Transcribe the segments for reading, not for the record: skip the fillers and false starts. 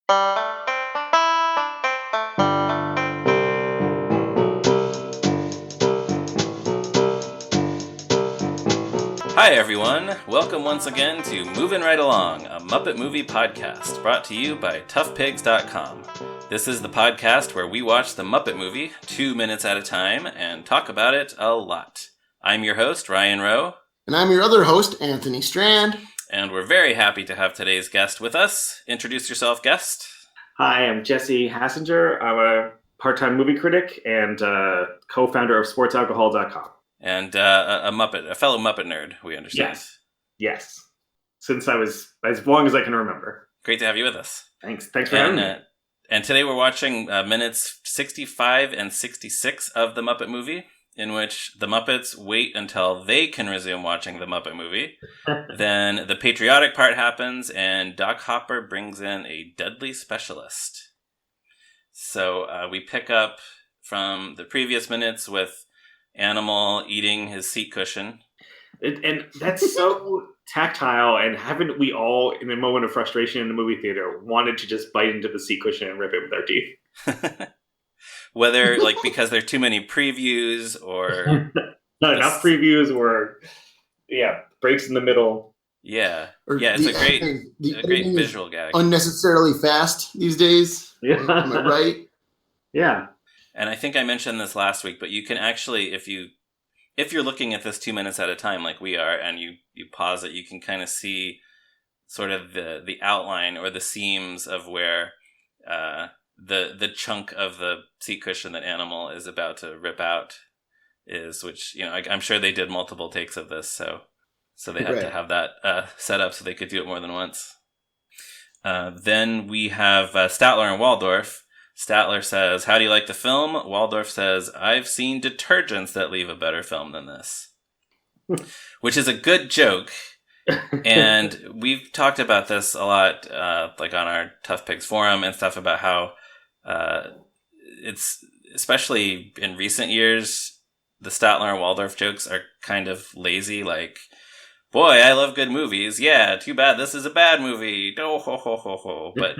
Hi everyone, welcome once again to Movin' Right Along, a Muppet Movie podcast brought to you by toughpigs.com. This is the podcast where we watch the Muppet Movie 2 minutes at a time and talk about it a lot. I'm your host, Ryan Rowe. And I'm your other host, Anthony Strand. And we're very happy to have today's guest with us. Introduce yourself, guest. Hi, I'm Jesse Hassinger. I'm a part-time movie critic and co-founder of sportsalcohol.com. And a fellow Muppet nerd, we understand. Yes. Since I was as long as I can remember. Great to have you with us. Thanks for having me. And today we're watching minutes 65 and 66 of the Muppet Movie, in which the Muppets wait until they can resume watching the Muppet Movie. Then the patriotic part happens, and Doc Hopper brings in a deadly specialist. So we pick up from the previous minutes with Animal eating his seat cushion. And that's so tactile, and haven't we all, in a moment of frustration in the movie theater, wanted to just bite into the seat cushion and rip it with our teeth? Whether, because there are too many previews, or not enough previews, or, breaks in the middle. Yeah. It's a great visual gag. Unnecessarily fast these days. Yeah. Am I right? Yeah. And I think I mentioned this last week, but you can actually, if you're looking at this 2 minutes at a time like we are, and you pause it, you can kind of see sort of the outline or the seams of where the chunk of the seat cushion that Animal is about to rip out is, which, I'm sure they did multiple takes of this, so they had to have that set up so they could do it more than once. Then we have Statler and Waldorf. Statler says, "How do you like the film?" Waldorf says, "I've seen detergents that leave a better film than this." Which is a good joke. And we've talked about this a lot, on our Tough Pigs forum and stuff, about how it's, especially in recent years, the Statler and Waldorf jokes are kind of lazy, boy, I love good movies. Yeah, too bad this is a bad movie. Oh, ho, ho, ho, ho. But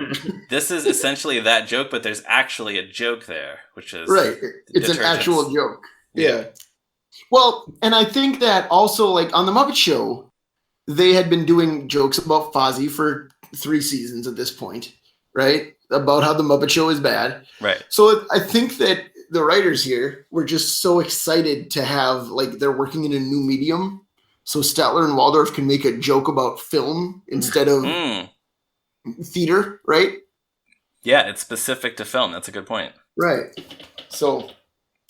this is essentially that joke, but there's actually a joke there, which is... Right. It's an actual joke. Yeah. Well, and I think that also, on The Muppet Show, they had been doing jokes about Fozzie for 3 seasons at this point, right? About how The Muppet Show is bad. Right. So I think that the writers here were just so excited to have, they're working in a new medium. So Statler and Waldorf can make a joke about film instead of theater, right? Yeah, it's specific to film. That's a good point. Right. So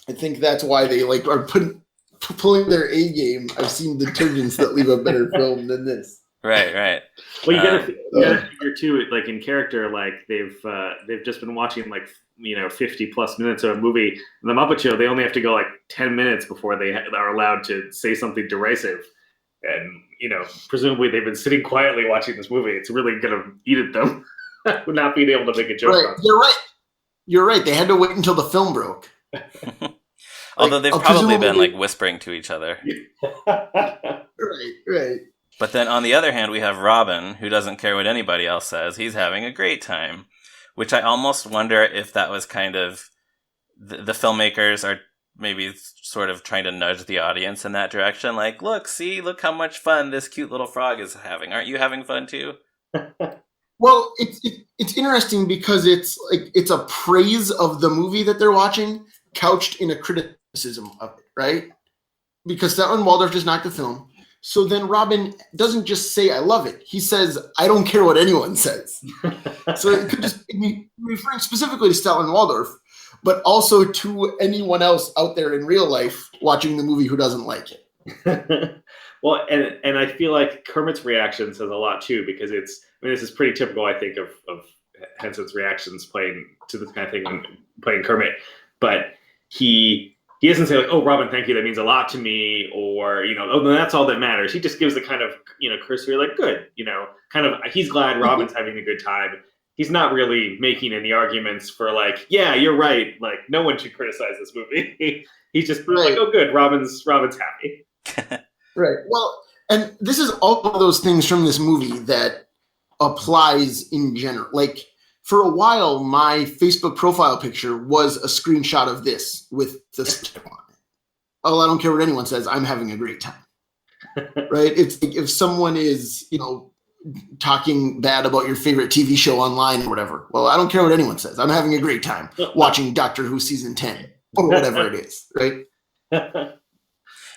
I think that's why they are pulling their A game. I've seen detergents that leave a better film than this. Right. Well, you gotta figure too, in character, they've just been watching 50 plus minutes of a movie. In the Muppet Show, they only have to go 10 minutes before they are allowed to say something derisive. And, presumably they've been sitting quietly watching this movie. It's really going to eat at them not being able to make a joke. Right. You're right. They had to wait until the film broke. Although they've probably been whispering to each other. Right. But then on the other hand, we have Robin, who doesn't care what anybody else says. He's having a great time, which I almost wonder if that was kind of the filmmakers are maybe sort of trying to nudge the audience in that direction. Look how much fun this cute little frog is having. Aren't you having fun too? Well, it's interesting because it's a praise of the movie that they're watching, couched in a criticism of it, right? Because Statler and Waldorf just knocked the film. So then Robin doesn't just say, "I love it." He says, "I don't care what anyone says." So it could just be referring specifically to Statler and Waldorf, but also to anyone else out there in real life watching the movie who doesn't like it. Well, and I feel like Kermit's reaction says a lot too, because this is pretty typical, I think, of Henson's reactions playing to this kind of thing when playing Kermit. But he doesn't say "Oh, Robin, thank you, that means a lot to me," or "Oh, that's all that matters." He just gives the kind of cursory good, kind of, he's glad Robin's having a good time. He's not really making any arguments for "Yeah, you're right. No one should criticize this movie." He's just "Oh, good, Robin's happy." Right. Well, and this is all of those things from this movie that applies in general. for a while, my Facebook profile picture was a screenshot of this with the skip on it. Oh, I don't care what anyone says. I'm having a great time. Right? It's like if someone is, talking bad about your favorite TV show online or whatever. Well, I don't care what anyone says. I'm having a great time watching Doctor Who season 10 or whatever it is. Right?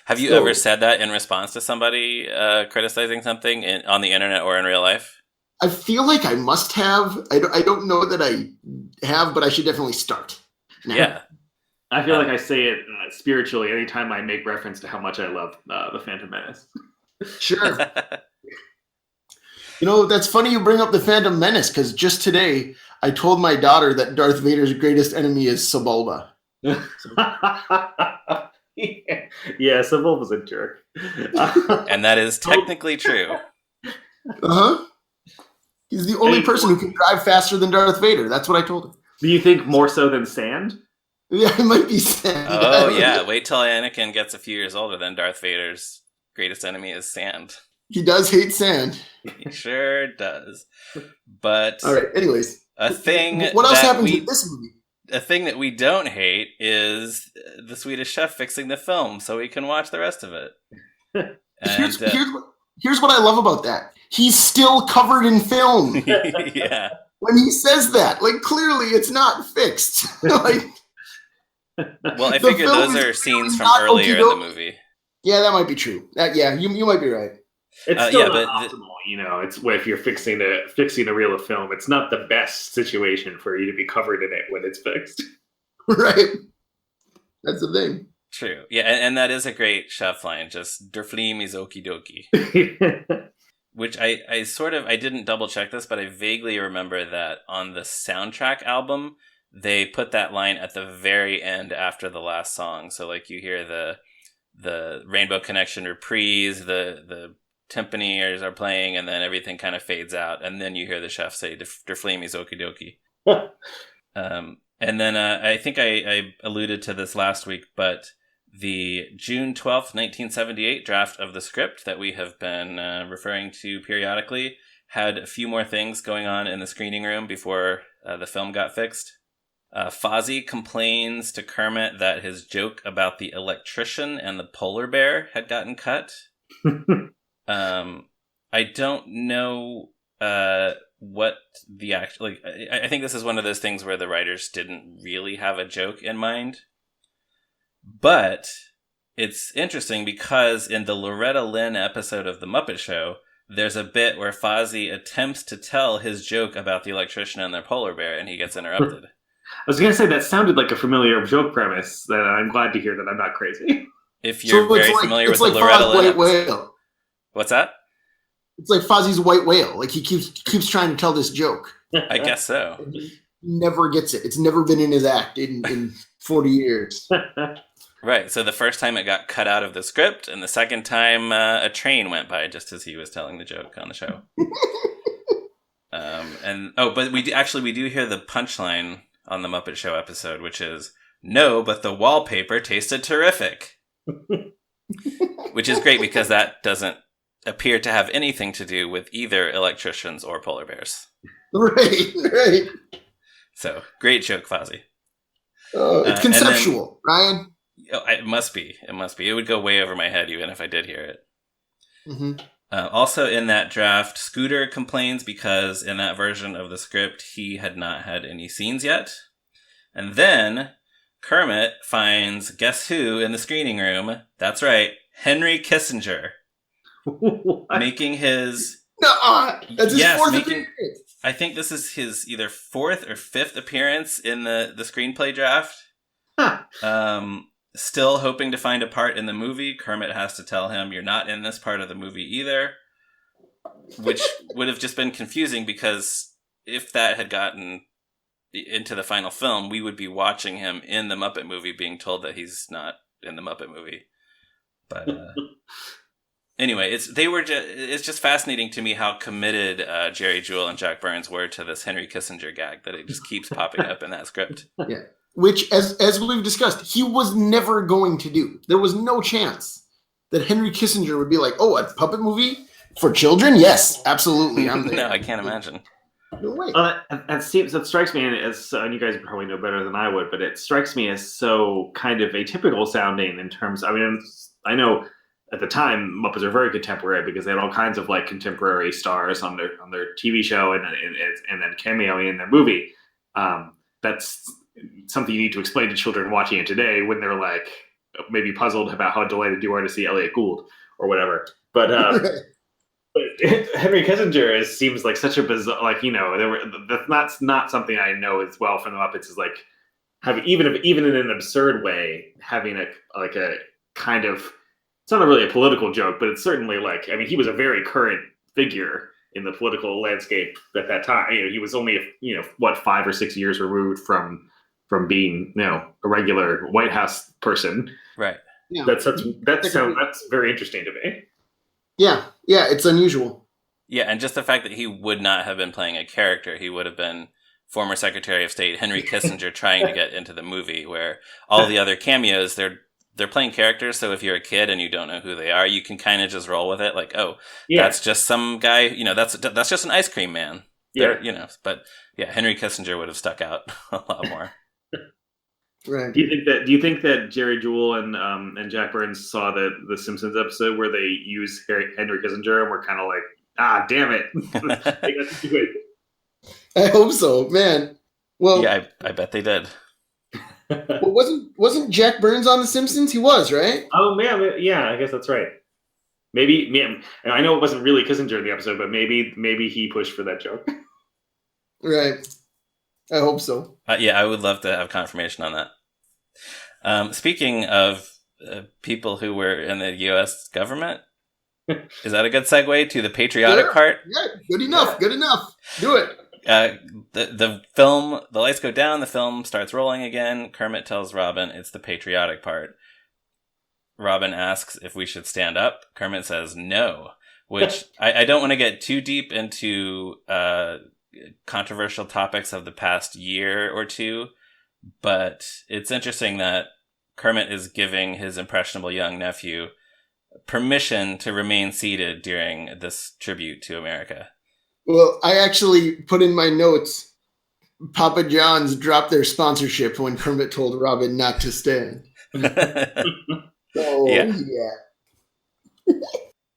Have you ever said that in response to somebody criticizing something on the internet or in real life? I feel like I must have. I don't know that I have, but I should definitely start. Yeah. I feel like I say it spiritually anytime I make reference to how much I love The Phantom Menace. Sure. That's funny you bring up The Phantom Menace, because just today I told my daughter that Darth Vader's greatest enemy is Sebulba. Yeah, Sebulba's a jerk. And that is technically true. Uh-huh. He's the only person who can drive faster than Darth Vader. That's what I told him. Do you think more so than sand? Yeah, it might be sand. Oh, yeah. Wait till Anakin gets a few years older. Then Darth Vader's greatest enemy is sand. He does hate sand. He sure does. But all right, anyways. What else happens in this movie? A thing that we don't hate is the Swedish Chef fixing the film so we can watch the rest of it. And, here's what I love about that. He's still covered in film. Yeah. When he says that, clearly it's not fixed. Well, I figure those are scenes from earlier in the movie. Yeah, that might be true. You might be right. It's still not optimal, It's if you're fixing a reel of film, it's not the best situation for you to be covered in it when it's fixed. Right. That's the thing. True. Yeah, and that is a great chef line. Just der Fleem is okie dokie. Which I didn't double check this, but I vaguely remember that on the soundtrack album, they put that line at the very end after the last song. So you hear the Rainbow Connection reprise, the timpanis are playing, and then everything kind of fades out, and then you hear the chef say der Fleem is okie dokie. And then I think I alluded to this last week, but the June 12th, 1978 draft of the script that we have been referring to periodically had a few more things going on in the screening room before the film got fixed. Fozzie complains to Kermit that his joke about the electrician and the polar bear had gotten cut. I don't know what the actual... I think this is one of those things where the writers didn't really have a joke in mind. But it's interesting because in the Loretta Lynn episode of The Muppet Show, there's a bit where Fozzie attempts to tell his joke about the electrician and their polar bear, and he gets interrupted. I was going to say that sounded like a familiar joke premise, that I'm glad to hear that I'm not crazy. If you're familiar with the Loretta Lynn episode. Whale. What's that? It's like Fozzie's white whale. He keeps trying to tell this joke. I guess so. He never gets it. It's never been in his act in 40 years. Right. So the first time it got cut out of the script, and the second time a train went by just as he was telling the joke on the show. But we do hear the punchline on the Muppet Show episode, which is, "No, but the wallpaper tasted terrific." Which is great because that doesn't appear to have anything to do with either electricians or polar bears. Right. So, great joke, Fozzie. It's conceptual, Ryan. It must be. It would go way over my head even if I did hear it. Mm-hmm. Also in that draft, Scooter complains because in that version of the script, he had not had any scenes yet. And then Kermit finds, guess who in the screening room? That's right, Henry Kissinger. Making his... That's his fourth appearance. I think this is his either fourth or fifth appearance in the screenplay draft. Huh. Still hoping to find a part in the movie. Kermit has to tell him, you're not in this part of the movie either. Which would have just been confusing because if that had gotten into the final film, we would be watching him in the Muppet Movie being told that he's not in the Muppet Movie. But anyway, it's just fascinating to me how committed Jerry Jewell and Jack Burns were to this Henry Kissinger gag, that it just keeps popping up in that script. Yeah. Which, as we've discussed, he was never going to do. There was no chance that Henry Kissinger would be like, "Oh, a puppet movie for children? Yes, absolutely." No, I can't imagine. No way. That strikes me as, and you guys probably know better than I would, but it strikes me as so kind of atypical sounding in terms. I mean, I know at the time Muppets are very contemporary because they had all kinds of like contemporary stars on their TV show and then cameoing in their movie. That's something you need to explain to children watching it today when they're like maybe puzzled about how delighted you are to see Elliot Gould or whatever. But Henry Kissinger seems like such a bizarre, like, you know, that's not something I know as well from the Muppets is like having even in an absurd way having a kind of, it's not really a political joke, but it's certainly like, I mean, he was a very current figure in the political landscape at that time. You know, he was only 5 or 6 years removed from being a regular White House person. Right. Yeah. That's very interesting to me. Yeah, it's unusual. Yeah, and just the fact that he would not have been playing a character, he would have been former Secretary of State Henry Kissinger trying to get into the movie, where all the other cameos, they're playing characters, so if you're a kid and you don't know who they are, you can kind of just roll with it, like, oh, that's just some guy, that's just an ice cream man. But yeah, Henry Kissinger would have stuck out a lot more. Right. Do you think that Jerry Jewell and Jack Burns saw the Simpsons episode where they use Henry Kissinger and were kind of like, damn it, they got to do it. I hope so, man. Well, yeah, I bet they did. Well, wasn't Jack Burns on The Simpsons? He was, right? Oh man, yeah, I guess that's right. Maybe, man, I know it wasn't really Kissinger in the episode, but maybe he pushed for that joke. Right. I hope so. Yeah, I would love to have confirmation on that. Speaking of people who were in the U.S. government, is that a good segue to the patriotic part? Yeah, good enough. Do it. The film, the lights go down, the film starts rolling again. Kermit tells Robin it's the patriotic part. Robin asks if we should stand up. Kermit says no, which I don't want to get too deep into controversial topics of the past year or two, but it's interesting that Kermit is giving his impressionable young nephew permission to remain seated during this tribute to America. Well, I actually put in my notes, Papa John's dropped their sponsorship when Kermit told Robin not to stand. Yeah.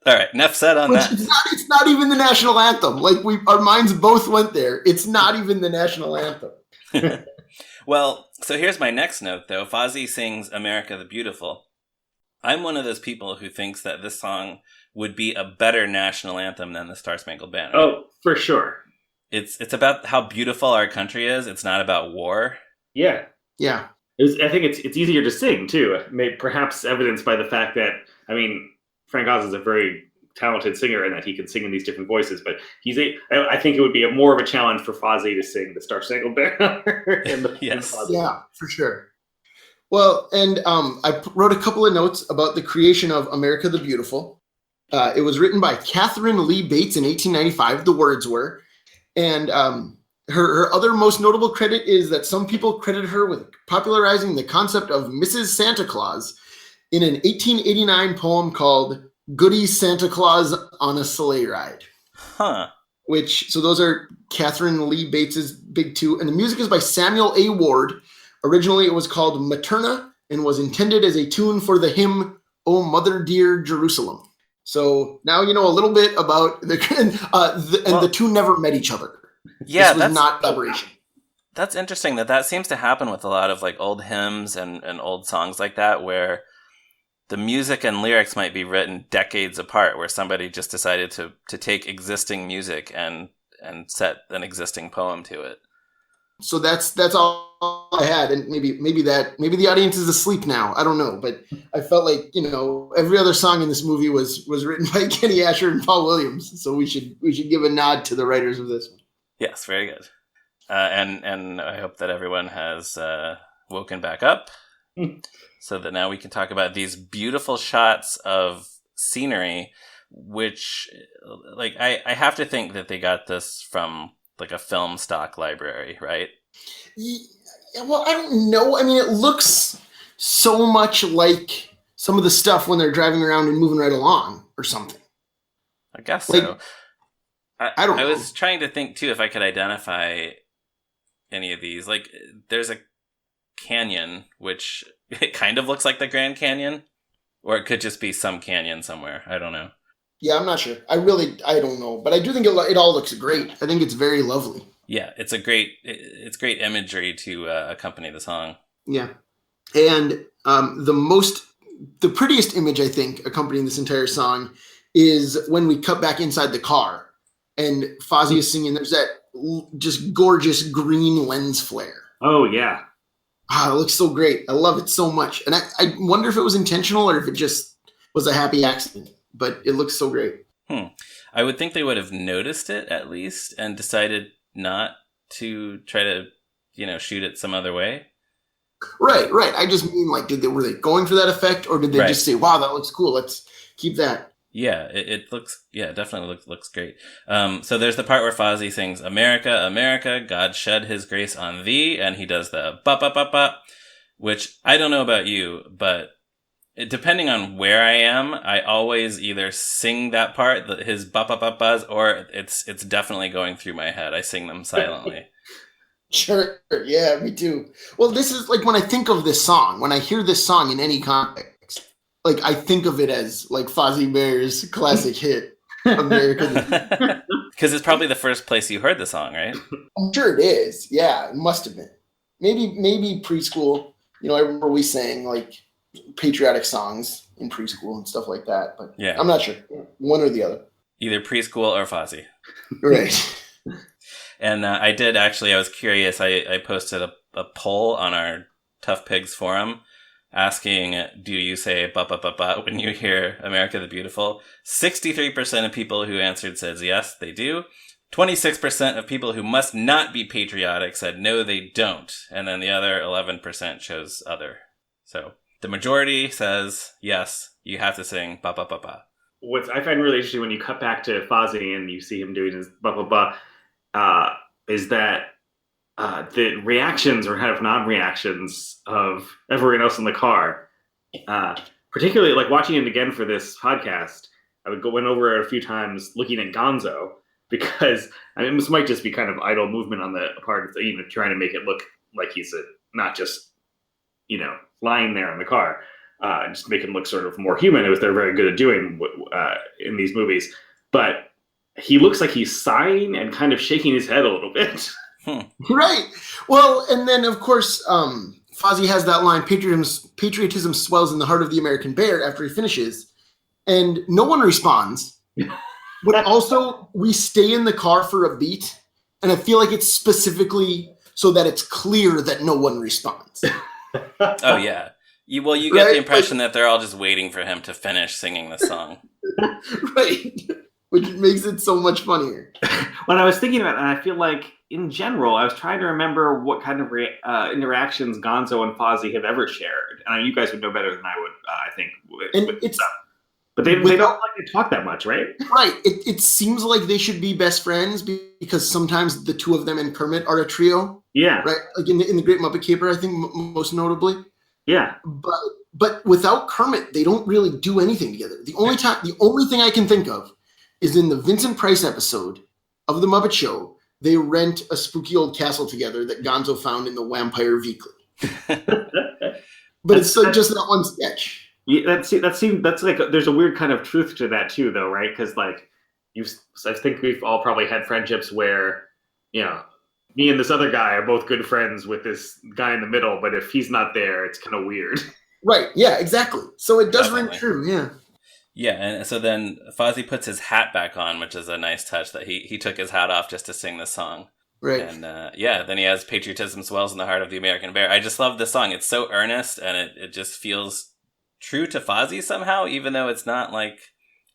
All right, enough said on that. It's not even the national anthem. Like our minds both went there. It's not even the national anthem. Well, so here's my next note, though. Fozzie sings America the Beautiful. I'm one of those people who thinks that this song would be a better national anthem than the Star Spangled Banner. Oh, for sure. It's about how beautiful our country is. It's not about war. Yeah. Yeah. I think it's easier to sing, too. Perhaps evidenced by the fact that, I mean, Frank Oz is a very talented singer and that he can sing in these different voices, but I think it would be more of a challenge for Fozzie to sing the Star Spangled Banner. Yes. Yeah, for sure. Well, and I wrote a couple of notes about the creation of America the Beautiful. It was written by Catherine Lee Bates in 1895, the words were. And her other most notable credit is that some people credit her with popularizing the concept of Mrs. Santa Claus in an 1889 poem called Goody Santa Claus on a Sleigh Ride. Huh. So those are Catherine Lee Bates's big two. And the music is by Samuel A. Ward. Originally, it was called Materna and was intended as a tune for the hymn, O Mother Dear Jerusalem. So now you know a little bit about the two never met each other. Yeah, this was not collaboration. That's interesting that seems to happen with a lot of like old hymns and old songs like that, where the music and lyrics might be written decades apart, where somebody just decided to take existing music and set an existing poem to it. So that's all I had, and maybe the audience is asleep now. I don't know, but I felt like every other song in this movie was written by Kenny Asher and Paul Williams. So we should give a nod to the writers of this one. Yes, very good. And I hope that everyone has woken back up, so that now we can talk about these beautiful shots of scenery, which, like, I have to think that they got this from like a film stock library, right? Yeah, well, I don't know. I mean, it looks so much like some of the stuff when they're driving around and moving right along or something. I guess like, so. I don't know. I was trying to think too if I could identify any of these. Like, there's a canyon, which it kind of looks like the Grand Canyon, or it could just be some canyon somewhere. I don't know. Yeah, I'm not sure. I don't know, but I do think it all looks great. I think it's very lovely. Yeah, it's great imagery to accompany the song. Yeah, and the prettiest image I think accompanying this entire song is when we cut back inside the car and Fozzie is singing. There's that just gorgeous green lens flare. Oh yeah. It looks so great. I love it so much. And I wonder if it was intentional or if it just was a happy accident, but it looks so great. I would think they would have noticed it at least and decided not to try to, shoot it some other way. Right. I just mean, like, were they going for that effect, or did they just say, wow, that looks cool, let's keep that? Yeah, it looks, definitely looks great. So there's the part where Fozzie sings, America, America, God shed his grace on thee, and he does the ba-ba-ba-ba, which I don't know about you, but depending on where I am, I always either sing that part, his ba-ba-ba-bas, or it's definitely going through my head. I sing them silently. Sure, yeah, me too. Well, this is like when I think of this song, when I hear this song in any context, like I think of it as like Fozzie Bear's classic hit, America. Because it's probably the first place you heard the song, right? I'm sure it is. Yeah, it must have been. Maybe preschool. I remember we sang like patriotic songs in preschool and stuff like that, but yeah. I'm not sure. One or the other. Either preschool or Fozzie. Right. And I was curious, I posted a poll on our Tough Pigs forum asking, do you say ba-ba-ba-ba when you hear America the Beautiful? 63% of people who answered said yes, they do. 26% of people who must not be patriotic said no, they don't. And then the other 11% chose other. So the majority says yes, you have to sing ba-ba-ba-ba. What I find really interesting when you cut back to Fozzie and you see him doing his ba-ba-ba, is that the reactions or kind of non-reactions of everyone else in the car, particularly like watching it again for this podcast, I went over it a few times looking at Gonzo because this might just be kind of idle movement on the part of trying to make it look like he's not just lying there in the car, just make him look sort of more human, which they're very good at doing in these movies, but he looks like he's sighing and kind of shaking his head a little bit. Right. Well, and then, of course, Fozzie has that line, patriotism swells in the heart of the American bear, after he finishes, and no one responds. But also, we stay in the car for a beat, and I feel like it's specifically so that it's clear that no one responds. Oh, yeah. You get the impression that they're all just waiting for him to finish singing the song. Right. Which makes it so much funnier. When I was thinking about it, and I feel like, in general, I was trying to remember what kind of interactions Gonzo and Fozzie have ever shared. And you guys would know better than I would, I think. But they don't like to talk that much, right? Right. It seems like they should be best friends because sometimes the two of them and Kermit are a trio. Yeah. Right? Like in the Great Muppet Caper, I think most notably. Yeah. But without Kermit, they don't really do anything together. The only thing I can think of is in the Vincent Price episode of The Muppet Show, they rent a spooky old castle together that Gonzo found in the Vampire Weekly. But it's just that one sketch. Yeah, that's like there's a weird kind of truth to that too, though, right? Because I think we've all probably had friendships where, me and this other guy are both good friends with this guy in the middle, but if he's not there, it's kind of weird. Right. Yeah. Exactly. So it does ring true. Yeah. Yeah, and so then Fozzie puts his hat back on, which is a nice touch that he took his hat off just to sing this song. Right. And then he has patriotism swells in the heart of the American bear. I just love this song. It's so earnest, and it just feels true to Fozzie somehow, even though it's not like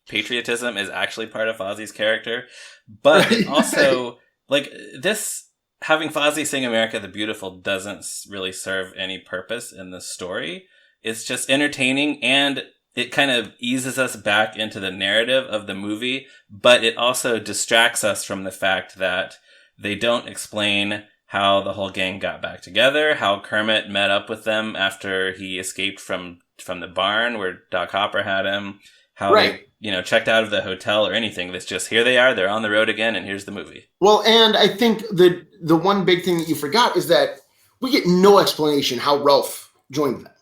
patriotism is actually part of Fozzie's character. But it also, like, this, having Fozzie sing America the Beautiful doesn't really serve any purpose in the story. It's just entertaining, and it kind of eases us back into the narrative of the movie, but it also distracts us from the fact that they don't explain how the whole gang got back together, how Kermit met up with them after he escaped from the barn where Doc Hopper had him, how they, checked out of the hotel or anything. It's just, here they are, they're on the road again, and here's the movie. Well, and I think the one big thing that you forgot is that we get no explanation how Ralph joined them,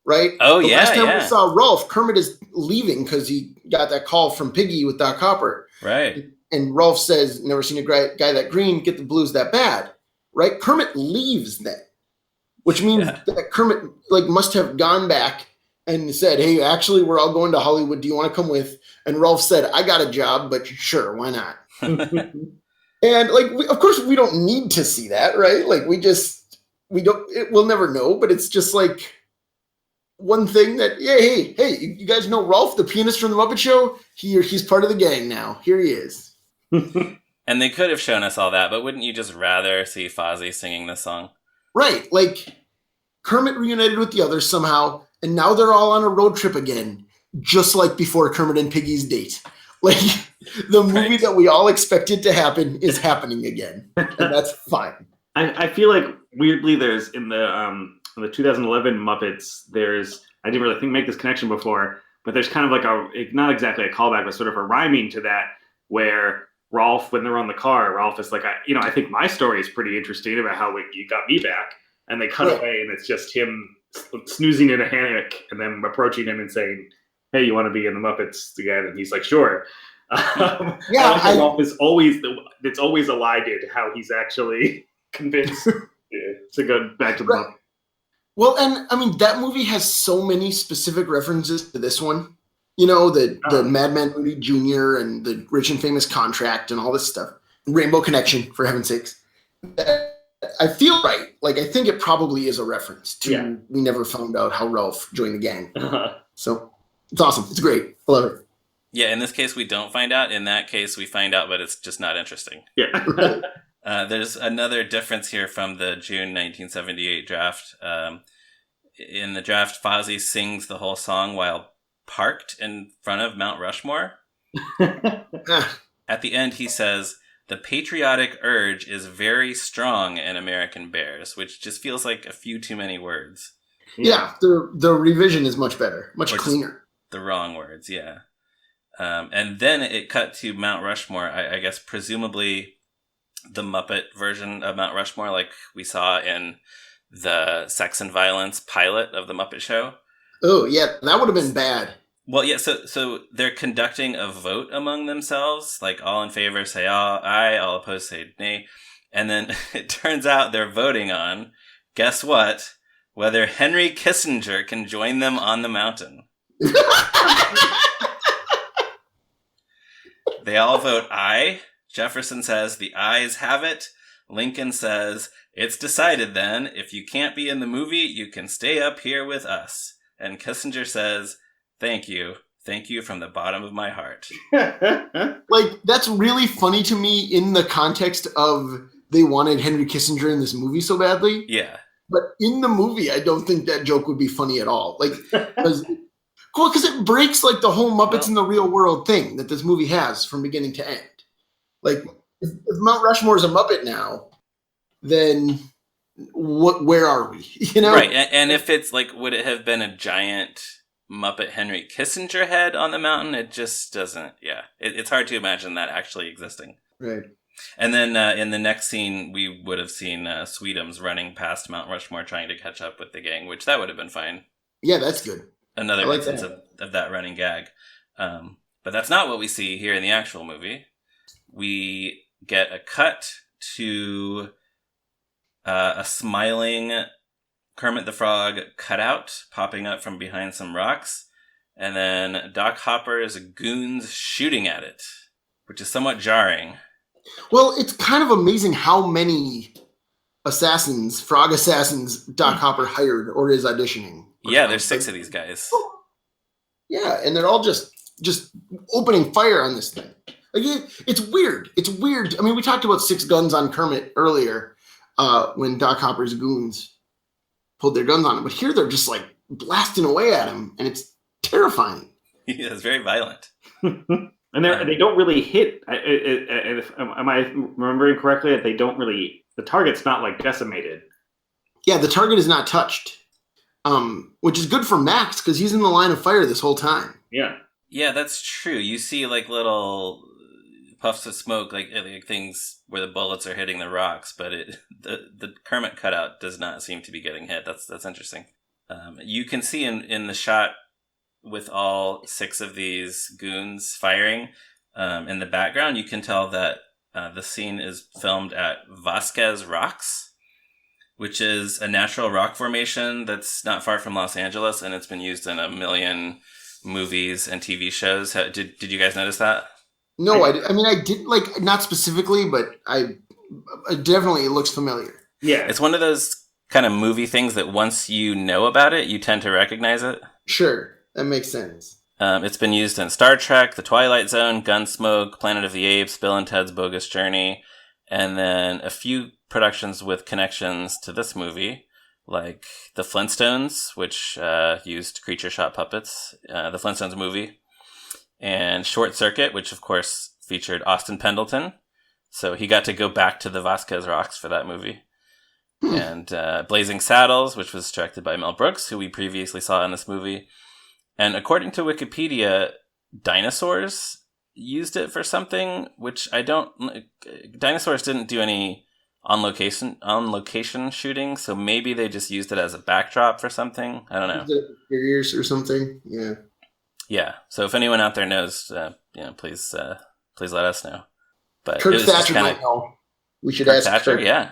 right? Oh, the yeah, last time we saw Ralph, Kermit is leaving because he got that call from Piggy with Doc Hopper. Right. And Ralph says, never seen a guy that green get the blues that bad, right? Kermit leaves then, which means that Kermit must have gone back and said, hey, actually, we're all going to Hollywood. Do you want to come with? And Ralph said, I got a job, but sure, why not? And of course, we don't need to see that, right? We'll never know, but it's just one thing that, hey, you guys know Ralph, the pianist from the Muppet Show? He's part of the gang now. Here he is. And they could have shown us all that, but wouldn't you just rather see Fozzie singing this song? Right. Kermit reunited with the others somehow, and now they're all on a road trip again, just like before Kermit and Piggy's date. The movie that we all expected to happen is happening again, and that's fine. I feel like weirdly there's in the 2011 Muppets, I didn't really make this connection before, but there's kind of not exactly a callback, but sort of a rhyming to that, where Rolf, when they're on the car, Rolf is I think my story is pretty interesting about how you got me back, and they cut away, and it's just him snoozing in a hammock, and then approaching him and saying, hey, you want to be in the Muppets again? And he's like, sure. Rolf is always it's always a lie to how he's actually convinced to go back to the Muppets. Well, and I mean, that movie has so many specific references to this one. The Madman Rudy Jr. and the Rich and Famous Contract and all this stuff. Rainbow Connection, for heaven's sakes. I feel right. I think it probably is a reference to we never found out how Ralph joined the gang. So it's awesome. It's great. I love it. Yeah, in this case, we don't find out. In that case, we find out, but it's just not interesting. Yeah. There's another difference here from the June 1978 draft. In the draft, Fozzie sings the whole song while parked in front of Mount Rushmore. At the end, he says, the patriotic urge is very strong in American Bears, which just feels like a few too many words. Yeah, the revision is much better, much cleaner. The wrong words, yeah. And then it cut to Mount Rushmore, I guess presumably the Muppet version of Mount Rushmore, like we saw in the Sex and Violence pilot of the Muppet Show. Oh, yeah, that would have been bad. Well, yeah, so they're conducting a vote among themselves, all in favor say aye, all opposed say nay. And then it turns out they're voting on, guess what, whether Henry Kissinger can join them on the mountain. They all vote aye. Jefferson says the ayes have it. Lincoln says, it's decided then, if you can't be in the movie, you can stay up here with us. And Kissinger says, thank you from the bottom of my heart. That's really funny to me in the context of they wanted Henry Kissinger in this movie so badly. Yeah. But in the movie, I don't think that joke would be funny at all. Because it breaks the whole Muppets in the real world thing that this movie has from beginning to end. If Mount Rushmore is a Muppet now, then where are we? Right. And if it's would it have been a giant Muppet Henry Kissinger head on the mountain? It just doesn't. Yeah. It's hard to imagine that actually existing. Right. And then in the next scene, we would have seen Sweetums running past Mount Rushmore trying to catch up with the gang, which that would have been fine. Yeah, that's good. Another instance of that running gag. But that's not what we see here in the actual movie. We get a cut to a smiling Kermit the Frog cutout popping up from behind some rocks, and then Doc Hopper's goons shooting at it, which is somewhat jarring. Well, it's kind of amazing how many frog assassins Doc Hopper hired or is auditioning. Yeah, there's 6 of these guys. Yeah, and they're all just opening fire on this thing. It's weird. It's weird. I mean, we talked about 6 guns on Kermit earlier when Doc Hopper's goons pulled their guns on him. But here they're just blasting away at him, and it's terrifying. Yeah, it's very violent. And they don't really hit. Am I remembering correctly that they don't really? The target's not decimated. Yeah, the target is not touched, which is good for Max because he's in the line of fire this whole time. Yeah. Yeah, that's true. You see like little puffs of smoke, like things where the bullets are hitting the rocks, but the Kermit cutout does not seem to be getting hit. That's interesting. You can see in the shot with all 6 of these goons firing in the background, you can tell that the scene is filmed at Vasquez Rocks, which is a natural rock formation that's not far from Los Angeles, and it's been used in a million movies and TV shows. Did you guys notice that? No, I mean, I did, like, not specifically, but definitely it looks familiar. Yeah. It's one of those kind of movie things that once you know about it, you tend to recognize it. Sure, that makes sense. It's been used in Star Trek, The Twilight Zone, Gunsmoke, Planet of the Apes, Bill and Ted's Bogus Journey, and then a few productions with connections to this movie, like The Flintstones, which used creature shop puppets, the Flintstones movie, and Short Circuit, which of course featured Austin Pendleton. So he got to go back to the Vasquez Rocks for that movie. And Blazing Saddles, which was directed by Mel Brooks, who we previously saw in this movie. And according to Wikipedia, Dinosaurs used it for something, which I don't... Dinosaurs didn't do any on-location shooting, so maybe they just used it as a backdrop for something. I don't know. Barriers or something, yeah. Yeah, so if anyone out there knows, please let us know. But Kirk Thatcher might know. We should ask Thatcher, Kirk. yeah.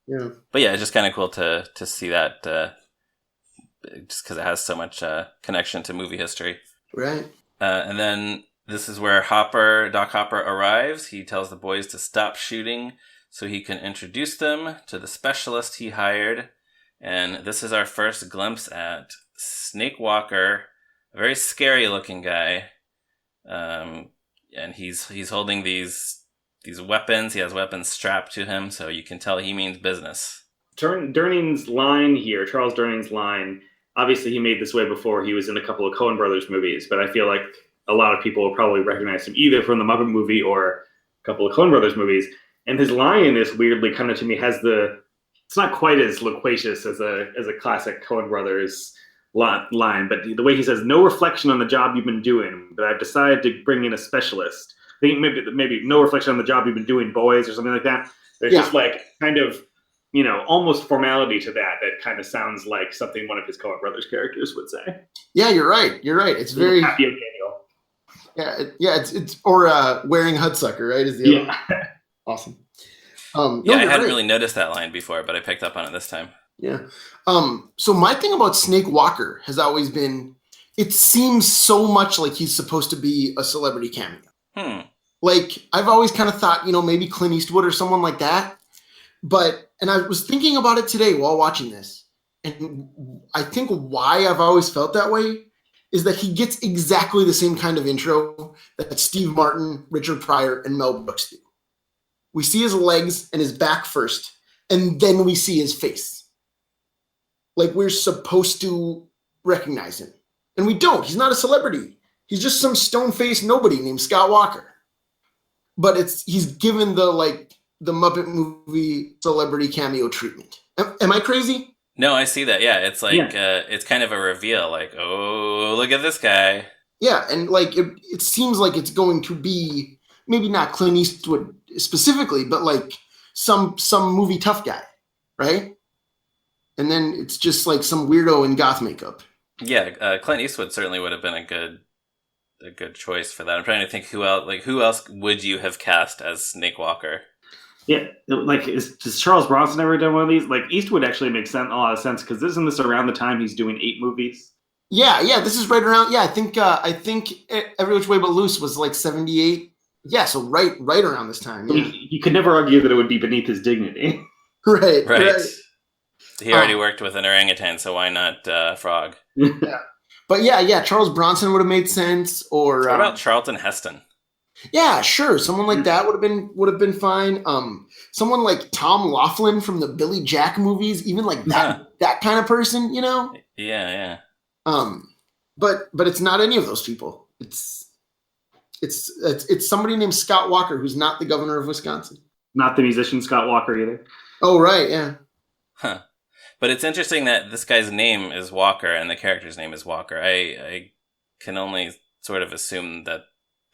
Yeah. But yeah, it's just kind of cool to see that, just because it has so much connection to movie history. Right. And then this is where Doc Hopper arrives. He tells the boys to stop shooting so he can introduce them to the specialist he hired. And this is our first glimpse at Snake Walker, a very scary looking guy. And he's holding these weapons. He has weapons strapped to him, so you can tell he means business. Durning's line here, Charles Durning's line, obviously he made this way before. He was in a couple of Coen Brothers movies, but I feel like a lot of people will probably recognize him either from the Muppet Movie or a couple of Coen Brothers movies. And his line in this, weirdly, kind of to me, it's not quite as loquacious as a classic Coen Brothers line, but the way he says, "No reflection on the job you've been doing, but I've decided to bring in a specialist." I think maybe "No reflection on the job you've been doing, boys," or something like that. There's just like kind of, almost formality to that kind of sounds like something one of his Coen Brothers characters would say. Yeah, you're right. It's very Happy O'Daniel. Yeah, it's or wearing Hudsucker, right? Is the other awesome. I hadn't really noticed that line before, but I picked up on it this time. Yeah. So my thing about Snake Walker has always been, it seems so much like he's supposed to be a celebrity cameo. Like, I've always kind of thought, maybe Clint Eastwood or someone like that. And I was thinking about it today while watching this. And I think why I've always felt that way is that he gets exactly the same kind of intro that Steve Martin, Richard Pryor, and Mel Brooks do. We see his legs and his back first, and then we see his face. Like, we're supposed to recognize him. And we don't. He's not a celebrity. He's just some stone-faced nobody named Scott Walker. But he's given the Muppet Movie celebrity cameo treatment. Am I crazy? No, I see that. Yeah, it's like it's kind of a reveal. Like, oh, look at this guy. Yeah, and it seems like it's going to be maybe not Clint Eastwood specifically, but like some movie tough guy, right? And then it's just like some weirdo in goth makeup. Yeah, Clint Eastwood certainly would have been a good choice for that. I'm trying to think who else would you have cast as Snake Walker? Yeah, has Charles Bronson ever done one of these? Like, Eastwood actually makes a lot of sense, because isn't this around the time he's doing 8 movies? Yeah, this is right around. Yeah, I think Every Which Way But Loose was like 78. Yeah, so right around this time. Yeah. You could never argue that it would be beneath his dignity. Right. He already worked with an orangutan, so why not Frog? Yeah. But yeah, Charles Bronson would have made sense. Or what about Charlton Heston? Yeah, sure. Someone like that would have been fine. Someone like Tom Laughlin from the Billy Jack movies, even like that kind of person, Yeah. But it's not any of those people. It's somebody named Scott Walker, who's not the governor of Wisconsin. Not the musician Scott Walker either. Oh, right, yeah. Huh. But it's interesting that this guy's name is Walker and the character's name is Walker. I can only sort of assume that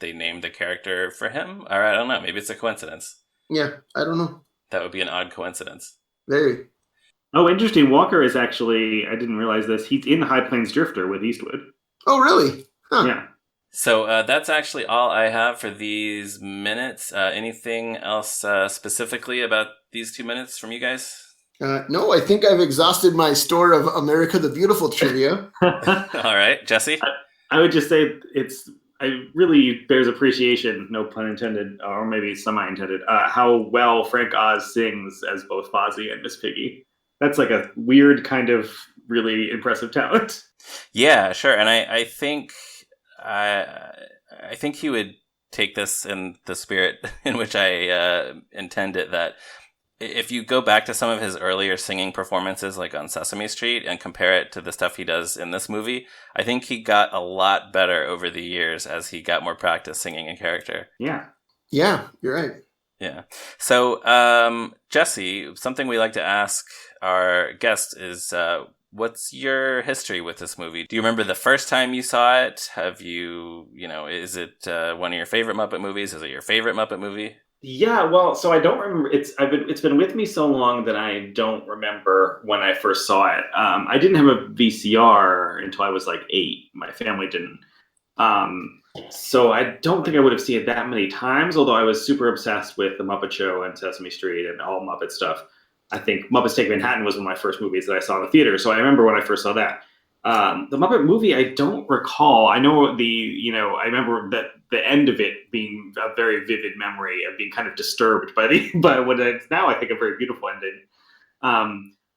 they named a character for him. Or I don't know. Maybe it's a coincidence. Yeah, I don't know. That would be an odd coincidence. Very. Oh, interesting. Walker is actually, I didn't realize this, he's in High Plains Drifter with Eastwood. Oh, really? Huh. Yeah. So that's actually all I have for these minutes. Anything else specifically about these 2 minutes from you guys? No, I think I've exhausted my store of America the Beautiful trivia. All right, Jesse? I would just say it really bears appreciation, no pun intended, or maybe semi-intended, how well Frank Oz sings as both Fozzie and Miss Piggy. That's like a weird kind of really impressive talent. Yeah, sure. And I think he would take this in the spirit in which I intend it, that if you go back to some of his earlier singing performances, like on Sesame Street, and compare it to the stuff he does in this movie, I think he got a lot better over the years as he got more practice singing in character. Yeah. Yeah, you're right. Yeah. So, Jesse, something we like to ask our guests is, what's your history with this movie? Do you remember the first time you saw it? Have you, is it one of your favorite Muppet movies? Is it your favorite Muppet movie? Yeah, well, so I don't remember. It's been with me so long that I don't remember when I first saw it. I didn't have a VCR until I was like 8. My family didn't. So I don't think I would have seen it that many times, although I was super obsessed with The Muppet Show and Sesame Street and all Muppet stuff. I think Muppets Take Manhattan was one of my first movies that I saw in the theater, so I remember when I first saw that. The Muppet Movie, I don't recall. I know I remember that the end of it being a very vivid memory of being kind of disturbed by what it's now, I think, a very beautiful ending.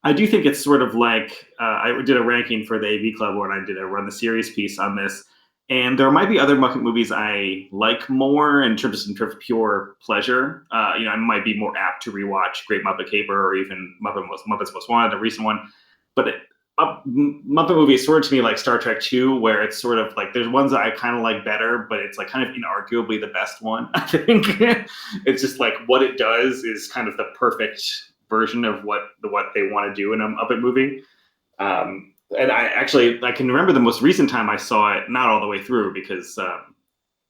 I do think it's sort of like, I did a ranking for the AV Club when I did a Run the Series piece on this, and there might be other Muppet movies I like more in terms of pure pleasure. I might be more apt to rewatch Great Muppet Caper or even Muppets Most Wanted, the recent one. But Muppet Movie is sort of to me like Star Trek 2, where it's sort of like there's ones that I kind of like better, but it's like kind of inarguably the best one. I think it's just like what it does is kind of the perfect version of what they want to do in a Muppet movie. And I can remember the most recent time I saw it, not all the way through because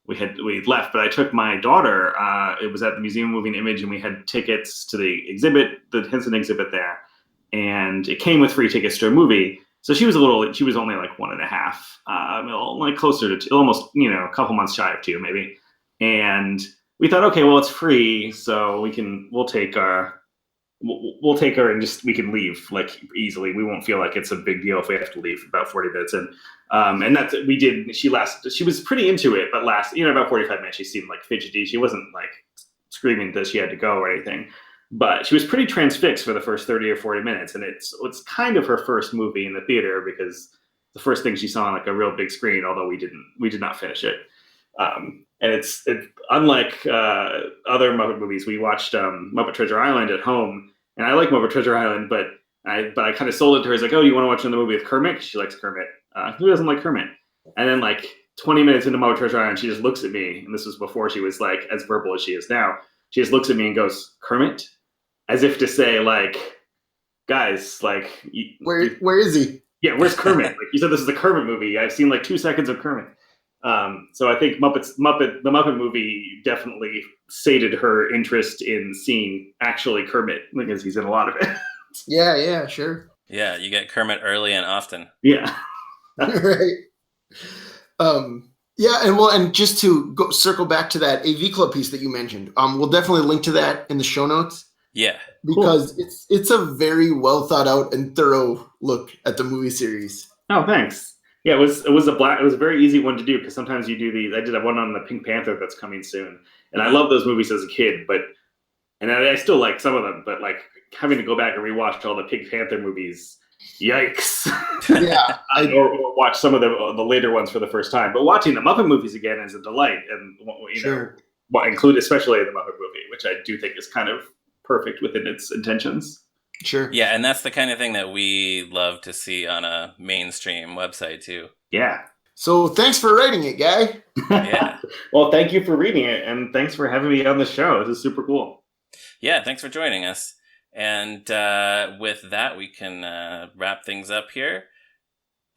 we left, but I took my daughter. It was at the Museum of Moving Image, and we had tickets to the exhibit, the Henson exhibit there. And it came with free tickets to a movie. So she was only like 1.5, like closer to almost, a couple months shy of 2 maybe. And we thought, okay, well, it's free. So we'll take her and we can leave like easily. We won't feel like it's a big deal if we have to leave about 40 minutes. And that's, we did, she was pretty into it, but about 45 minutes, she seemed like fidgety. She wasn't like screaming that she had to go or anything. But she was pretty transfixed for the first 30 or 40 minutes, and it's kind of her first movie in the theater because the first thing she saw on like a real big screen. Although we did not finish it, and it's unlike other Muppet movies. We watched Muppet Treasure Island at home, and I like Muppet Treasure Island, but I kind of sold it to her as like, oh, you want to watch another movie with Kermit? 'Cause she likes Kermit. Who doesn't like Kermit? And then like 20 minutes into Muppet Treasure Island, she just looks at me, and this was before she was like as verbal as she is now. She just looks at me and goes, Kermit? As if to say, like, guys, like... Where is he? Yeah, where's Kermit? Like, you said this is a Kermit movie. I've seen, like, 2 seconds of Kermit. So I think the Muppet Movie definitely sated her interest in seeing actually Kermit, because he's in a lot of it. Yeah, sure. Yeah, you get Kermit early and often. Yeah. Right. Yeah, and just to circle back to that AV Club piece that you mentioned, we'll definitely link to that in the show notes. Yeah, because cool. It's a very well thought out and thorough look at the movie series. Oh, thanks. Yeah, it was a very easy one to do because sometimes you do these. I did one on the Pink Panther that's coming soon, and I love those movies as a kid, and I still like some of them, but like having to go back and rewatch all the Pink Panther movies, yikes! Yeah, or watch some of the later ones for the first time. But watching the Muppet movies again is a delight, and sure. Include especially the Muppet movie, which I do think is kind of perfect within its intentions. Sure. Yeah, and that's the kind of thing that we love to see on a mainstream website too. Yeah. So thanks for writing it, Guy. Yeah. Well, thank you for reading it, and thanks for having me on the show. This is super cool. Yeah, thanks for joining us. And with that, we can wrap things up here.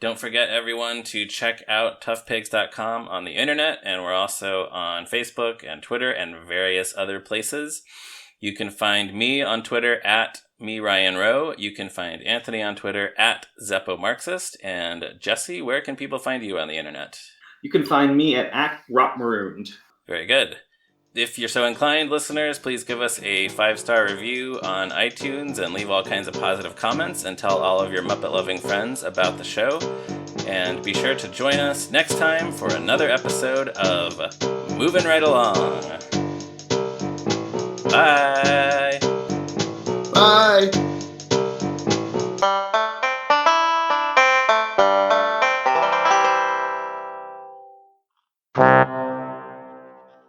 Don't forget, everyone, to check out toughpigs.com on the internet, and we're also on Facebook and Twitter and various other places. You can find me on Twitter at @MeRyanRowe. You can find Anthony on Twitter at ZeppoMarxist. And Jesse, where can people find you on the internet? You can find me at @RotMarooned. Very good. If you're so inclined, listeners, please give us a 5-star review on iTunes and leave all kinds of positive comments and tell all of your Muppet-loving friends about the show. And be sure to join us next time for another episode of Movin' Right Along. Bye! Bye!